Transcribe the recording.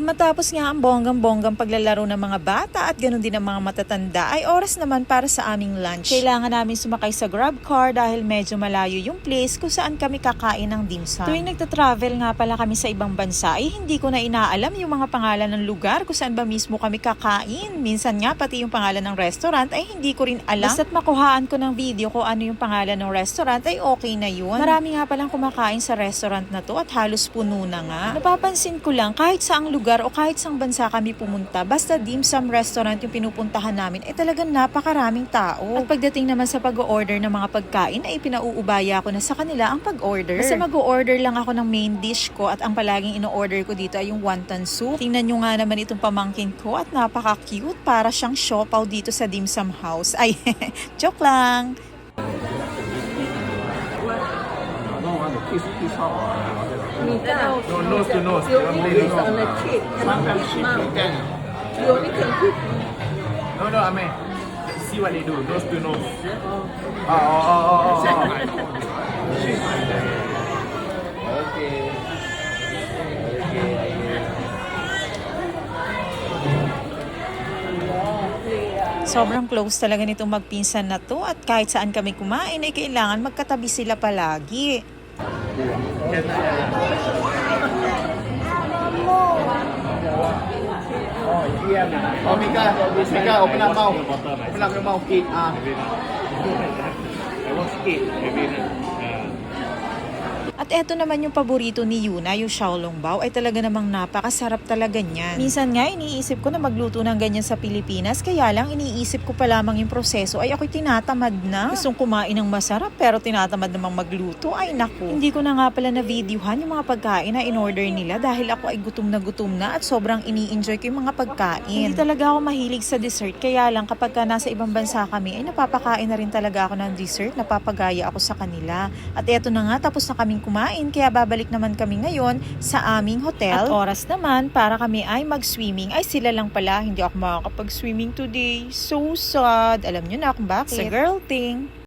Matapos nga ang bonggang-bonggang paglalaro ng mga bata at ganoon din ang mga matatanda, ay oras naman para sa aming lunch. Kailangan namin sumakay sa grab car dahil medyo malayo yung place kung saan kami kakain ng dim sum. Tuwing nagta-travel nga pala kami sa ibang bansa, ay hindi ko na inaalam yung mga pangalan ng lugar kung saan ba mismo kami kakain. Minsan nga pati yung pangalan ng restaurant ay hindi ko rin alam. Basta't makuhaan ko ng video ko ano yung pangalan ng restaurant ay okay na yun. Marami nga palang kumakain sa restaurant na to at halos puno na nga. Napapansin ko lang kahit saang lugar o kahit saang bansa kami pumunta, basta dim sum restaurant yung pinupuntahan namin, ay talagang napakaraming tao. At pagdating naman sa pag-order ng mga pagkain, ay pinauubaya ko na sa kanila ang pag-order. Basta mag-order lang ako ng main dish ko at ang palaging ino-order ko dito ay yung wonton soup. Tingnan nyo nga naman itong pamangkin ko at napaka-cute, para siyang siopaw dito sa dim sum house. Ay, joke lang! No, nose to nose. You only kiss on the cheek, cannot kiss mouth. You only can kiss. No, I mean, see what they do. Nose to nose. Okay. Sobrang close talaga nitong magpinsan na to at kahit saan kami kumain ay kailangan magkatabi sila palagi. Oh, Mika, open up mouth. Open up your mouth. Eat. I want to eat. At eto naman yung paborito ni Yuna, yung xiaolongbao, ay talaga namang napakasarap talaga niyan. Minsan nga iniisip ko na magluto ng ganyan sa Pilipinas, kaya lang iniisip ko pa lamang yung proseso ay ako'y tinatamad na. Gustong kumain ng masarap pero tinatamad namang magluto, ay naku. Hindi ko na nga pala na videohan yung mga pagkain na in-order nila dahil ako ay gutom na at sobrang ini-enjoy ko yung mga pagkain. Hindi talaga ako mahilig sa dessert, kaya lang kapag ka nasa ibang bansa kami ay napapakain na rin talaga ako ng dessert, napapagaya ako sa kanila. At eto na nga, tapos na kaming kumain, kaya babalik naman kami ngayon sa aming hotel. At oras naman para kami ay mag-swimming, ay sila lang pala, hindi ako makakapag-swimming today. So sad. Alam nyo na kung bakit. Sa girl thing.